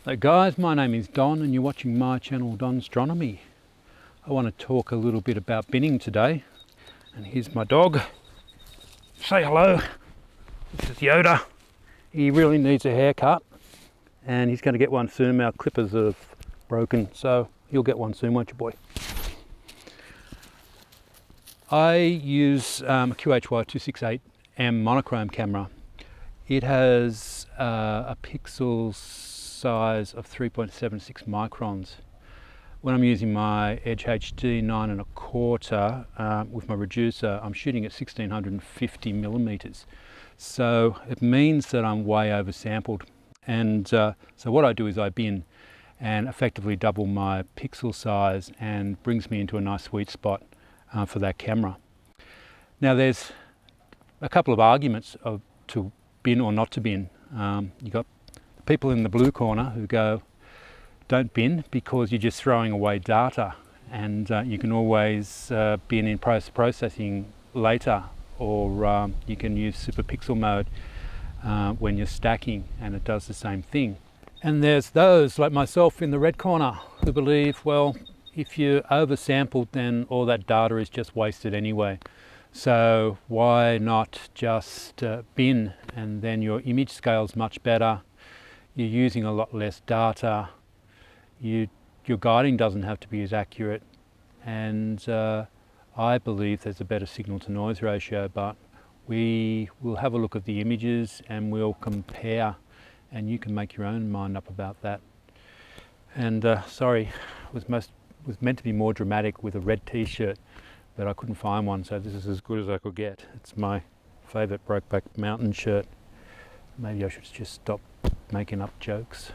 Hello guys, my name is Don and you're watching my channel Don Astronomy. I want to talk a little bit about binning today. And here's my dog. Say hello. This is Yoda. He really needs a haircut and he's going to get one soon. Our clippers are broken, so he'll get one soon, won't you, boy? I use a QHY268M monochrome camera. It has a pixel size of 3.76 microns. When I'm using my Edge HD 9.25 with my reducer, I'm shooting at 1650 millimeters. So it means that I'm way oversampled. And so what I do is I bin and effectively double my pixel size and brings me into a nice sweet spot for that camera. Now there's a couple of arguments to bin or not to bin. You've got people in the blue corner who go, don't bin because you're just throwing away data, and you can always bin in post-processing later, or you can use super pixel mode when you're stacking and it does the same thing. And there's those like myself in the red corner who believe, well, if you're oversampled then all that data is just wasted anyway. So why not just bin, and then your image scale's much better, you're using a lot less data, your guiding doesn't have to be as accurate, and I believe there's a better signal to noise ratio, but we will have a look at the images and we'll compare, and you can make your own mind up about that. And sorry, was meant to be more dramatic with a red t-shirt, but I couldn't find one, so this is as good as I could get. It's my favourite Brokeback Mountain shirt. Maybe I should just stop making up jokes.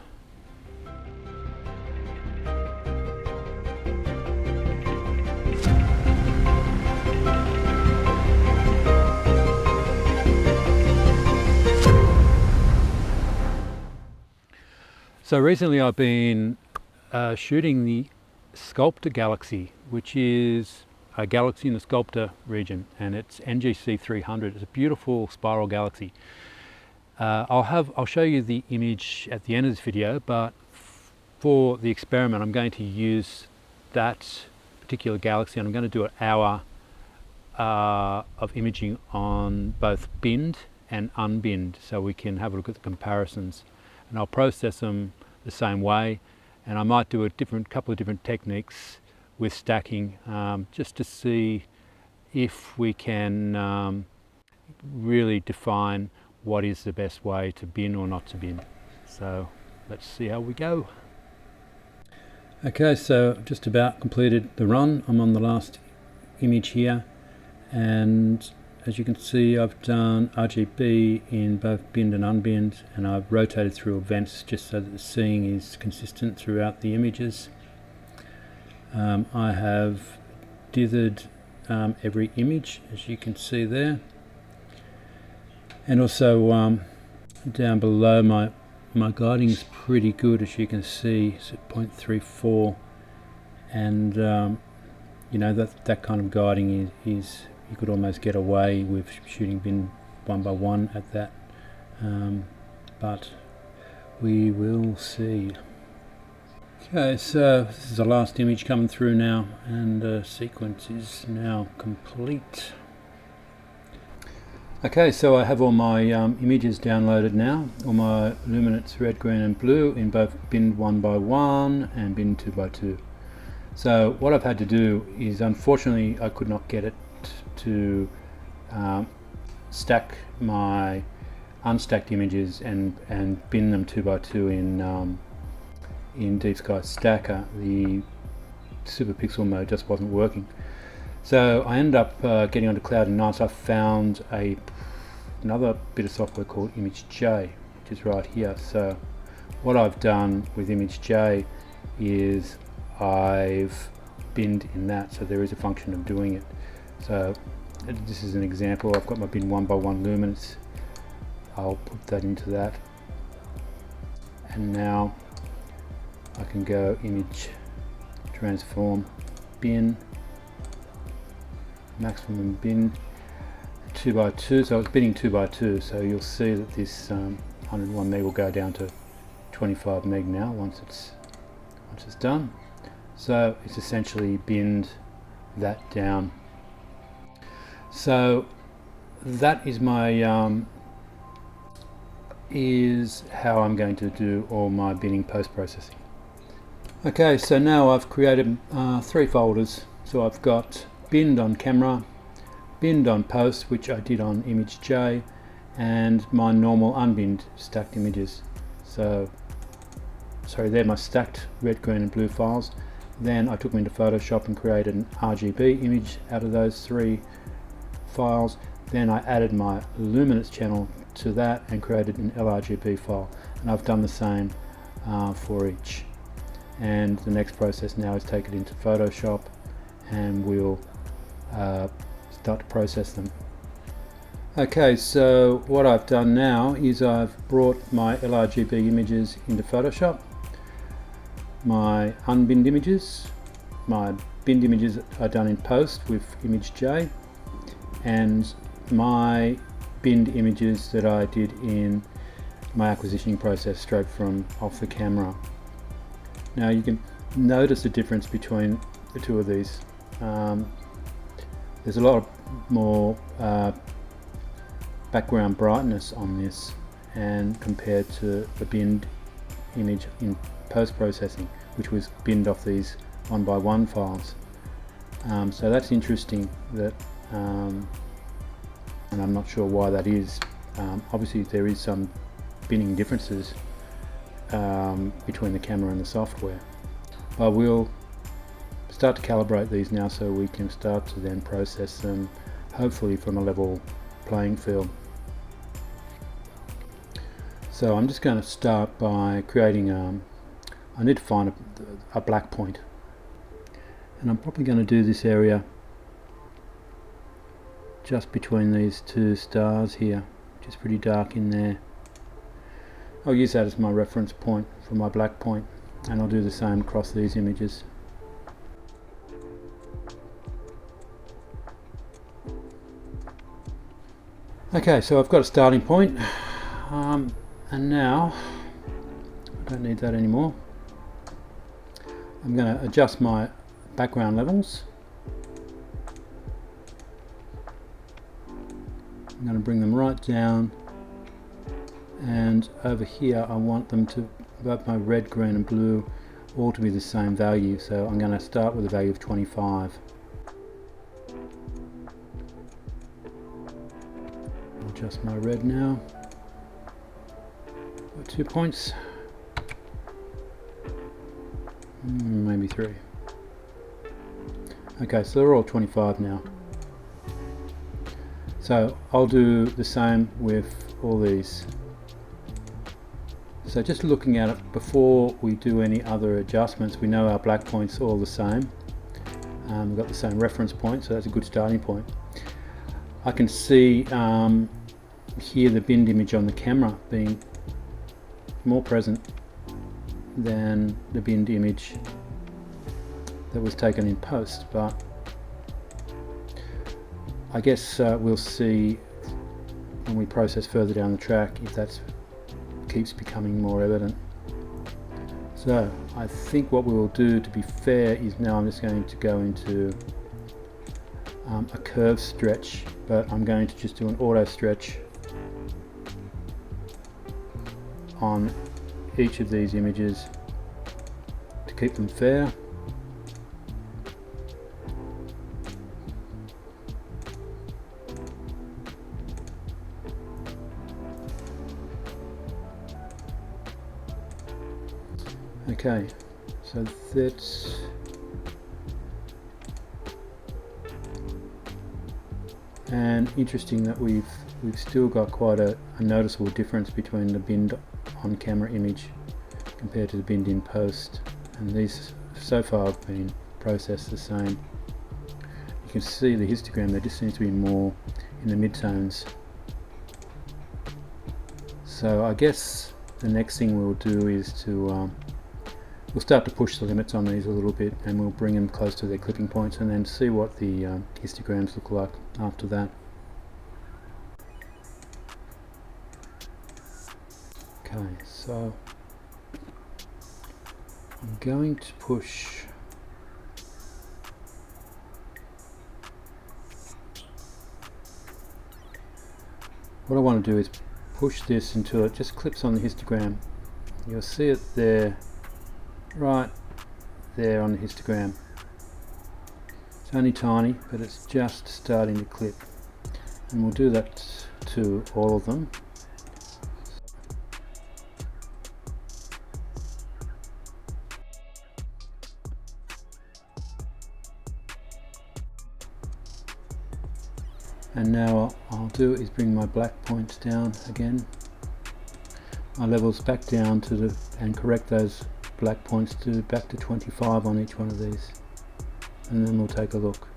So recently I've been shooting the Sculptor Galaxy, which is a galaxy in the Sculptor region, and it's NGC 300. It's a beautiful spiral galaxy. I'll show you the image at the end of this video, but for the experiment I'm going to use that particular galaxy, and I'm going to do an hour of imaging on both binned and unbinned, so we can have a look at the comparisons. And I'll process them the same way, and I might do a couple of different techniques with stacking, just to see if we can really define what is the best way to bin or not to bin. So let's see how we go. Okay, so I've just about completed the run. I'm on the last image here, and as you can see I've done RGB in both binned and unbinned, and I've rotated through events just so that the seeing is consistent throughout the images. I have dithered every image, as you can see there, and also down below my guiding is pretty good, as you can see. It's at 0.34, and you know, that kind of guiding is you could almost get away with shooting bin 1 by 1 at that, but we will see. Okay, so this is the last image coming through now, and the sequence is now complete. Okay, so I have all my images downloaded now, all my luminance red, green and blue in both bin 1 by 1 and bin 2 by 2. So what I've had to do is, unfortunately I could not get it to stack my unstacked images and bin them 2 by 2 in Deep Sky Stacker. The super pixel mode just wasn't working. So I ended up getting onto Cloud and 9, so I found another bit of software called Image J, which is right here. So what I've done with Image J is I've binned in that, so there is a function of doing it. So this is an example. I've got my bin 1 by 1 luminance. I'll put that into that, and now I can go image, transform, bin, maximum bin 2 by 2. So it's binning 2 by 2. So you'll see that this 101 meg will go down to 25 meg now once it's done. So it's essentially binned that down. So that is my is how I'm going to do all my binning post-processing. Okay, so now I've created 3 folders. So I've got binned on camera, binned on post, which I did on image J, and my normal unbinned stacked images. So sorry, they're my stacked red, green and blue files. Then I took them into Photoshop and created an RGB image out of those 3 files. Then I added my luminance channel to that and created an LRGB file, and I've done the same for each. And the next process now is take it into Photoshop and we'll start to process them. Okay, so what I've done now is I've brought my LRGB images into Photoshop, my unbinned images, my binned images are done in post with image J, and my binned images that I did in my acquisitioning process straight from off the camera. Now you can notice the difference between the 2 of these. There's a lot more background brightness on this, and compared to the binned image in post-processing, which was binned off these 1x1 files. So that's interesting, that and I'm not sure why that is. Obviously there is some binning differences between the camera and the software, but we'll start to calibrate these now so we can start to then process them, hopefully from a level playing field. So I'm just going to start by creating I need to find a black point, and I'm probably going to do this area just between these 2 stars here, which is pretty dark in there. I'll use that as my reference point for my black point, and I'll do the same across these images. Okay, so I've got a starting point, and now I don't need that anymore. I'm going to adjust my background levels. I'm going to bring them right down, and over here I want them to, both my red, green and blue, all to be the same value. So I'm going to start with a value of 25. I'll adjust my red now. Got 2 points, maybe 3. Okay, so they're all 25 now. So I'll do the same with all these. So just looking at it before we do any other adjustments, we know our black points are all the same. We've got the same reference point, so that's a good starting point. I can see here the binned image on the camera being more present than the binned image that was taken in post, but I guess we'll see when we process further down the track if that keeps becoming more evident. So I think what we will do, to be fair, is now I'm just going to go into a curve stretch, but I'm going to just do an auto stretch on each of these images to keep them fair. Okay, so that's and interesting that we've still got quite a noticeable difference between the binned on camera image compared to the binned in post, and these so far have been processed the same. You can see the histogram, there just seems to be more in the midtones. So I guess the next thing we'll do is to we'll start to push the limits on these a little bit, and we'll bring them close to their clipping points and then see what the histograms look like after that. Okay, so going to push what I want to do is push this until it just clips on the histogram. You'll see it there, right there on the histogram. It's only tiny, but it's just starting to clip, and we'll do that to all of them. And now what I'll do is bring my black points down again, my levels back down to and correct those black points to back to 25 on each one of these, and then we'll take a look.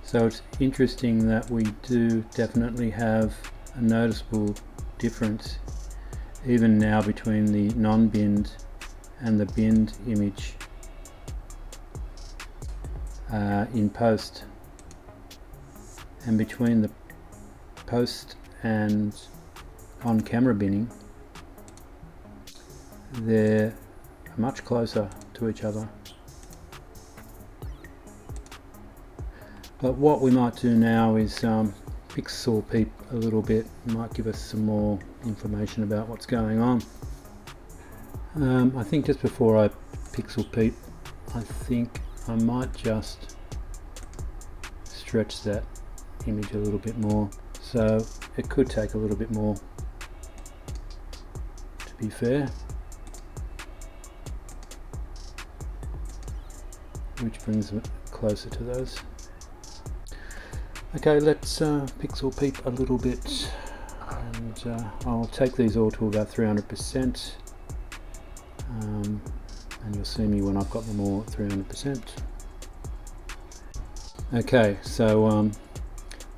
So it's interesting that we do definitely have a noticeable difference even now between the non-binned and the binned image in post, and between the post and on camera binning they're much closer to each other. But what we might do now is pixel peep a little bit. It might give us some more information about what's going on. I think just before I pixel peep, I think I might just stretch that image a little bit more. So it could take a little bit more, to be fair. Which brings it closer to those. Okay, let's pixel peep a little bit, and I'll take these all to about 300%, and you'll see me when I've got them all at 300%. Okay, so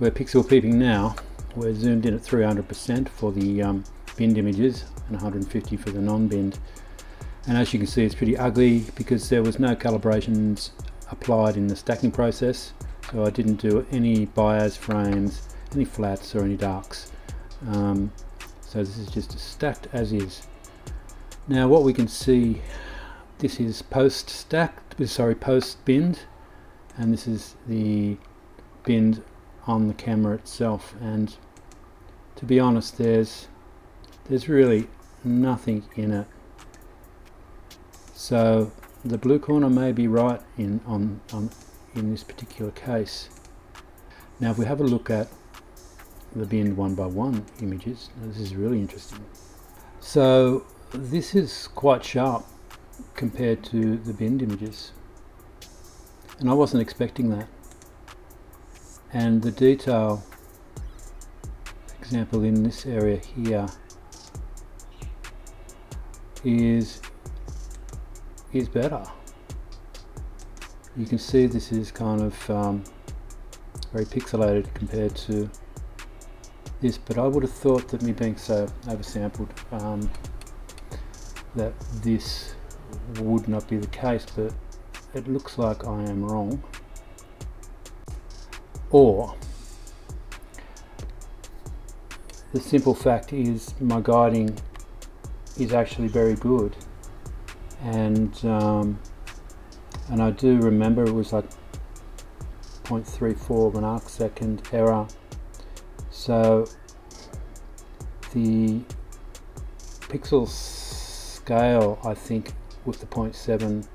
we're pixel peeping now. We're zoomed in at 300% for the binned images and 150 for the non-binned, and as you can see it's pretty ugly because there was no calibrations applied in the stacking process. So I didn't do any bias frames, any flats or any darks. So this is just stacked as is. Now what we can see, this is post stacked, sorry, post binned, and this is the binned on the camera itself. And to be honest, there's really nothing in it. So the blue corner may be right in this particular case. Now if we have a look at the binned 1:1 images, this is really interesting. So this is quite sharp compared to the binned images, and I wasn't expecting that. And the detail, for example in this area here, is better. You can see this is kind of very pixelated compared to this, but I would have thought that me being so oversampled that this would not be the case, but it looks like I am wrong. Or the simple fact is my guiding is actually very good, and I do remember it was like 0.34 of an arc second error. So the pixel scale, I think, with the 0.7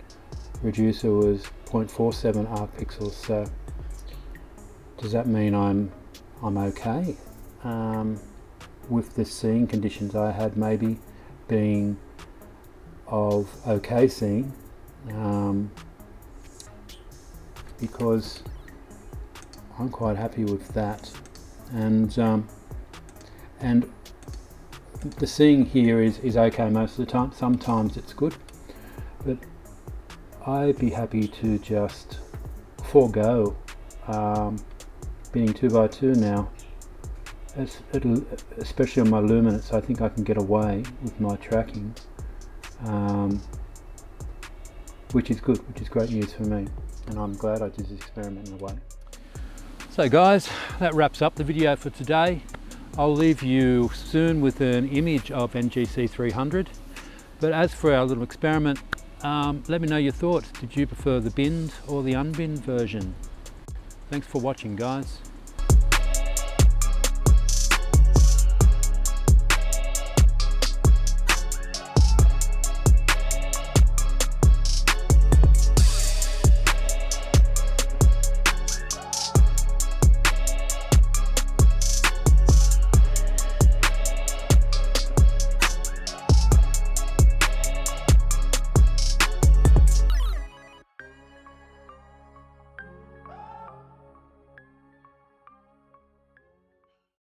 reducer was 0.47 arc pixels. So does that mean I'm okay with the seeing conditions I had maybe being of okay seeing? Because I'm quite happy with that, and the seeing here is okay most of the time. Sometimes it's good, but I'd be happy to just forego binning 2x2 now, especially on my luminance. I think I can get away with my tracking which is good, which is great news for me, and I'm glad I did this experiment in a way. So guys, that wraps up the video for today. I'll leave you soon with an image of NGC 300, but as for our little experiment, let me know your thoughts. Did you prefer the binned or the unbinned version? Thanks for watching, guys.